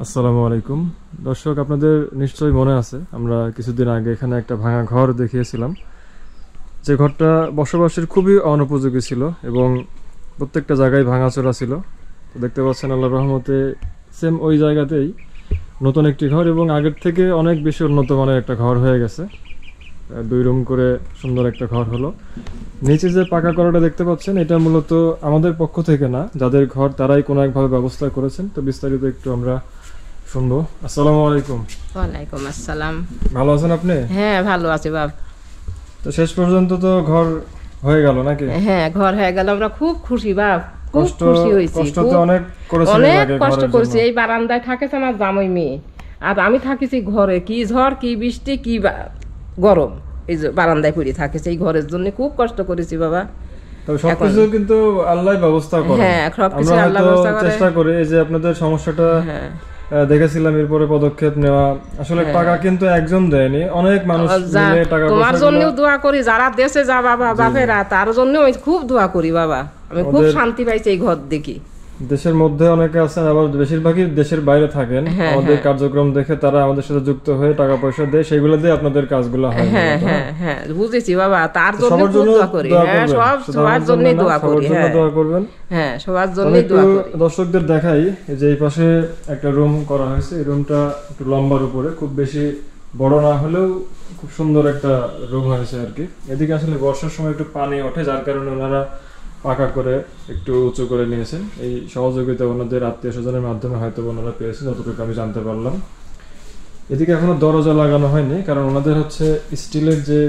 আসসালামু আলাইকুম দর্শক, আপনাদের নিশ্চয়ই মনে আছে আমরা কিছুদিন আগে এখানে একটা ভাঙা ঘর দেখিয়েছিলাম, যে ঘরটা বসবাসের খুবই অনুপযোগী ছিল এবং প্রত্যেকটা জায়গায় ভাঙাচোরা ছিল। তো দেখতে পাচ্ছেন আল্লাহর রহমতে সেম ওই জায়গাতেই নতুন একটি ঘর এবং আগের থেকে অনেক বেশি উন্নত মানের একটা ঘর হয়ে গেছে। 2 রুম করে সুন্দর একটা ঘর হলো। নিচে যে পাকা করাটা দেখতে পাচ্ছেন এটা মূলত আমাদের পক্ষ থেকে না, যাদের ঘর তারাই কোনো একভাবে ব্যবস্থা করেছেন। তো বিস্তারিত একটু আমরা শুনবো। আসসালামু আলাইকুম। ওয়ালাইকুম আসসালাম। ভালো আছেন আপনি? হ্যাঁ ভালো আছি বাপ। তো শেষ পর্যন্ত তো ঘর হয়ে গেল নাকি? হ্যাঁ ঘর হয়ে গেল, আমরা খুব খুশি বাপ, খুব কষ্ট খুশি হয়েছি। কষ্ট তো অনেক করেছেন, অনেক কষ্ট করেছি। এই বারান্দায় থাকেছে আমার জামাই মেয়ে, আর আমি থাকিছি ঘরে। কি ঝড় কি বৃষ্টি কি গরম, এই যে বারান্দায় পড়ে থাকেছে। এই ঘরের জন্য খুব কষ্ট করেছি বাবা। তো সবকিছু কিন্তু আল্লাহ ব্যবস্থা করে। হ্যাঁ সবকিছু আল্লাহ ব্যবস্থা করে। চেষ্টা করে এই যে আপনাদের সমস্যাটা দেখেছিলাম, এরপরে পদক্ষেপ নেওয়া। আসলে টাকা কিন্তু একজন দেয়নি, অনেক মানুষ মিলে টাকা পয়সা। তোমার জন্য দোয়া করি, যারা দেশে যা বাবা বাপেরা, তার জন্য আমি খুব দোয়া করি বাবা। আমি খুব শান্তি পাইছি এই ঘর দেখি। দেশের মধ্যে অনেকে আছেন, আবার বেশিরভাগই দেশের বাইরে থাকেন। আমাদের কার্যক্রম দেখে তারা আমাদের সাথে যুক্ত হয়ে টাকা পয়সা দেয়, সেগুলো দিয়ে আপনাদের কাজগুলো হয়। হ্যাঁ হ্যাঁ হ্যাঁ বুঝেছি বাবা, তার জন্য দোয়া করি। হ্যাঁ সবার জন্য দোয়া করি। হ্যাঁ দোয়া করবেন। হ্যাঁ সবার জন্য দোয়া করি। দর্শকদের দেখাই যে এই পাশে একটা রুম করা হয়েছে। এই রুমটা একটু লম্বার উপরে, খুব বেশি বড় না হলেও খুব সুন্দর একটা রুম হয়েছে আর কি। এদিকে আসলে বর্ষার সময় একটু পানি ওঠে, যার কারণে ওনারা পাকা করে একটু উঁচু করে নিয়েছেন। এই সহযোগিতা ওনাদের আত্মীয় স্বজনের মাধ্যমে হয়তো ওনারা পেয়েছেন, যতটুকু আমি জানতে পারলাম। এদিকে এখনো দরজা লাগানো হয়নি, কারণ ওনাদের হচ্ছে স্টিলের যে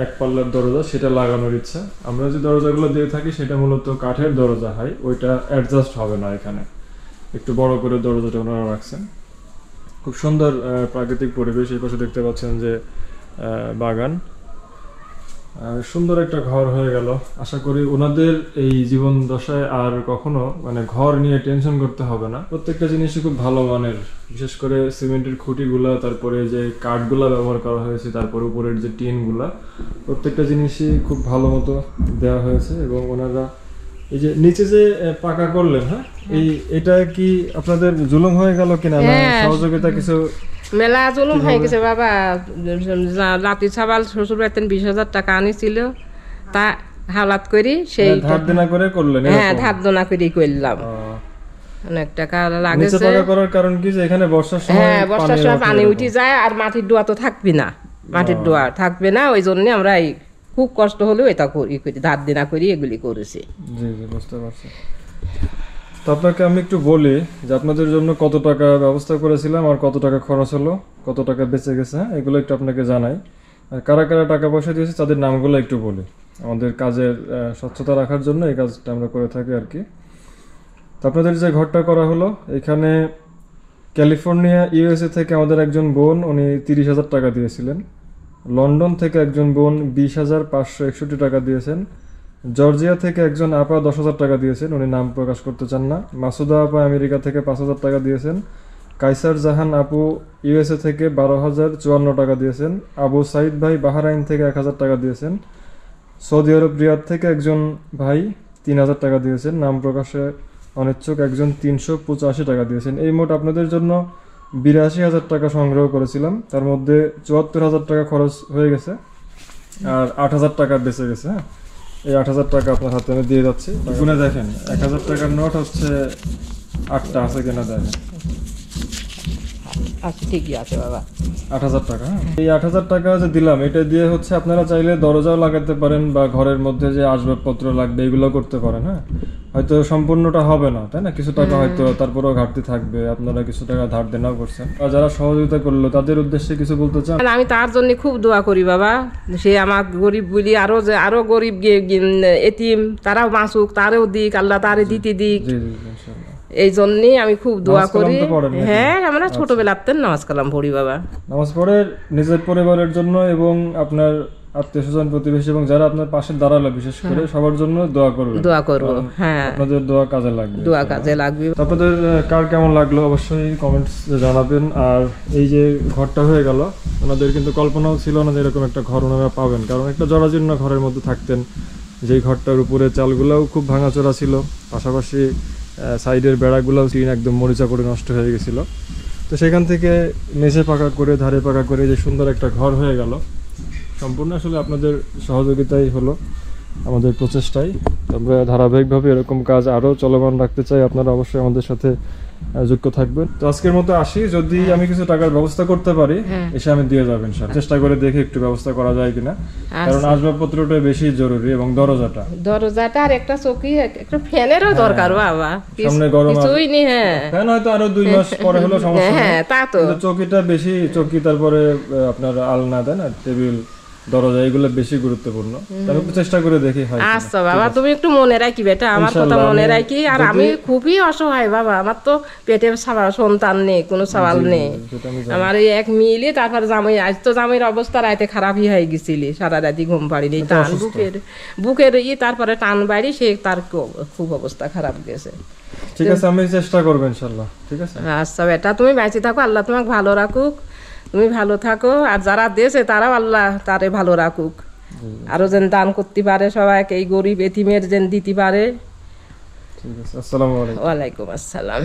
এক পাল্লার দরজা সেটা লাগানোর ইচ্ছা। আমরা যে দরজাগুলো দিয়ে থাকি সেটা মূলত কাঠের দরজা হয়, ওইটা অ্যাডজাস্ট হবে না। এখানে একটু বড় করে দরজাটা ওনারা রাখছেন। খুব সুন্দর প্রাকৃতিক পরিবেশ। এই পাশে দেখতে পাচ্ছেন যে বাগান। সুন্দর একটা ঘর হয়ে গেল। আশা করি ওনাদের এই জীবন দশায় আর কখনো ঘর নিয়ে টেনশন করতে হবে না। প্রত্যেকটা জিনিসই খুব ভালো মানের, বিশেষ করে সিমেন্টের খুঁটিগুলা, তারপরে যে কাঠগুলা ব্যবহার করা হয়েছে, তারপর উপরের যে টিনগুলা, প্রত্যেকটা জিনিসই খুব ভালো মতো দেওয়া হয়েছে। এবং ওনারা এই যে নিচে যে পাকা করলেন, হ্যাঁ এটা কি আপনাদের জুলুম হয়ে গেল কিনা, সহযোগিতা কিছু? মেলা জুলুম হয়ে গেছে বাবা। লাতি ছাবাল শ্বশুর বাড়িতে 20,000 টাকা আনিছিল, তা হাওলাত করি সেই ধার দেনা করে করলেন? হ্যাঁ ধার দেনা করে করলাম। অনেক টাকা লাগেছে। নিচে পাকা করার কারণ কি, যে এখানে বর্ষার সময় হ্যাঁ বর্ষার সময় পানি উঠে যায়, আর মাটির ডোয়া তো থাকবে না, মাটির ডোয়া থাকবে না। ওই জন্য আমরা খুব কষ্ট হলেও এটা করি, ধার দেনা করি এগুলি করেছি। জি জি বুঝতে পারছি। তো আপনাকে আমি একটু বলি যে আপনাদের জন্য কত টাকা ব্যবস্থা করেছিলাম, আর কত টাকা খরচ হলো, কত টাকা বেঁচে গেছে, এগুলো একটু আপনাকে জানাই। আর কারা কারা টাকা পয়সা দিয়েছে তাদের নামগুলো একটু বলি। আমাদের কাজের স্বচ্ছতা রাখার জন্য এই কাজটা আমরা করে থাকি আর কি। তো আপনাদের যে ঘরটা করা হলো, এখানে ক্যালিফোর্নিয়া USA থেকে আমাদের একজন বোন, উনি 30,000 টাকা দিয়েছিলেন। লন্ডন থেকে একজন বোন 20,561 টাকা দিয়েছেন। জর্জিয়া থেকে একজন আপা 10,000 টাকা দিয়েছেন, উনি নাম প্রকাশ করতে চান না। মাসুদা আপা আমেরিকা থেকে 5,000 টাকা দিয়েছেন। কাইসার জাহান আপু USA থেকে 12,054 টাকা দিয়েছেন। আবু সাইদ ভাই বাহরাইন থেকে 1,000 টাকা দিয়েছেন। সৌদি আরব রিয়াদ থেকে একজন ভাই 3,000 টাকা দিয়েছেন, নাম প্রকাশে অনিচ্ছুক একজন 385 টাকা দিয়েছেন। এই মোট আপনাদের জন্য 82,000 টাকা সংগ্রহ করেছিলাম, তার মধ্যে 74,000 টাকা খরচ হয়ে গেছে, আর 8,000 টাকা বেঁচে গেছে। হ্যাঁ এই 8,000 টাকা আপনার হাতে আমি দিয়ে যাচ্ছি। গুনে দেখেন 1,000 টাকার নোট হচ্ছে 8টা আছে কিনা দেখেন। আচ্ছা ঠিকই আছে বাবা। 8,000 টাকা। এই 8,000 টাকা যে দিলাম, এটা দিয়ে হচ্ছে আপনারা চাইলে দরজাও লাগাতে পারেন, বা ঘরের মধ্যে যে আসবাবপত্র লাগবে এগুলো করতে পারেন। হ্যাঁ হয়তো সম্পূর্ণটা হবে না, তাই না, কিছু টাকা হয়তো তারপরেও ঘাটতি থাকবে, আপনারা কিছু টাকা ধার দেনাও করছেন। আর যারা সহযোগিতা করলো তাদের উদ্দেশ্যে কিছু বলতে চান? আমি তার জন্য খুব দোয়া করি বাবা। সে আমার গরিব বলি, আরো গরিব এতিম তারাও বাঁচুক, তারও দিক, আল্লাহ তারে দিতে দিক। এই জন্যই আমি খুব দোয়া করি। হ্যাঁ আমরা ছোটবেলাতে নামাজ কালাম পড়ি বাবা। নামাজ পড়ে নিজের পরিবারের জন্য এবং আপনার আত্মীয় স্বজন প্রতিবেশী এবং যারা আপনার পাশে দাঁড়ালো বিশেষ করে সবার জন্য দোয়া করবেন। দোয়া করব। হ্যাঁ আপনাদের দোয়া কাজে লাগবে, দোয়া কাজে লাগবে। আপনাদের কার কেমন লাগলো অবশ্যই কমেন্টস জানাবেন। আর এই যে ঘরটা হয়ে গেল, ওনাদের কিন্তু কল্পনাও ছিল না যে এরকম একটা ঘর ওনারা পাবেন, কারণ একটা জরাজীর্ণ ঘরের মধ্যে থাকতেন। যেই ঘরটার উপরে চালগুলোও খুব ভাঙাচোরা ছিল, পাশাপাশি সাইডের বেড়াগুলোও টিন একদম মরিচা করে নষ্ট হয়ে গেছিল। তো তো সেখান থেকে মেঝে পাকা করে ধারে পাকা করে যে সুন্দর একটা ঘর হয়ে গেল, সম্পূর্ণ আসলে আপনাদের সহযোগিতাই হলো, আমাদের প্রচেষ্টাই। তো আমরা ধারাবাহিকভাবে এরকম কাজ আরও চলমান রাখতে চাই, আপনারা অবশ্যই আমাদের সাথে যুক্ত থাকবেন। তো আজকের মতো আসি, যদি আমি কিছু টাকার ব্যবস্থা করতে পারি এসে আমি দিয়ে যাবেন স্যার, চেষ্টা করে দেখি একটু ব্যবস্থা করা যায় কিনা, কারণ আসবাবপত্রটা বেশি জরুরি এবং দরজাটা আর একটা চৌকি একটা ফ্যানেরও দরকার বাবা, সামনে গরম কিছুই নেই। হ্যাঁ ফ্যান হয়তো আরো 2 মাস পরে হলো সমস্যা নেই, হ্যাঁ তা তো, কিন্তু চৌকিটা বেশি, চৌকি তারপরে আপনার আলনা দেন আর টেবিল দরজা এগুলো বেশি গুরুত্বপূর্ণ। আমি একটু চেষ্টা করে দেখি হয় কিনা। আচ্ছা বাবা, তুমি একটু মনে রাখি বেটা, আমার কথা মনে রাখি। আর আমি খুবই অসহায় বাবা, আমার তো পেটে সন্তান নেই, কোনো সওয়াল নেই। আমার এই এক মিলি, তারপর জামাই, আজ তো জামাইয়ের অবস্থা রাতে খারাপই হয়ে গেছিলি, সারা রাতি ঘুম পাড়িনি, টান বুকের তারপরে টান বাড়ি, সে তার খুব অবস্থা খারাপ গেছে। ঠিক আছে, আমি চেষ্টা করব ইনশাআল্লাহ। ঠিক আছে আচ্ছা বেটা, তুমি বেঁচে থাকো, আল্লাহ তোমাকে ভালো রাখুক, তুমি ভালো থাকো, আর যারা দেশে তারাও আল্লাহ তারে ভালো রাখুক, আরো যেন দান করতে পারে সবাইকে, এই গরিব এতিমের যেন দিতে পারে। ঠিক আছে, আসসালামু আলাইকুম। ওয়ালাইকুম আসসালাম।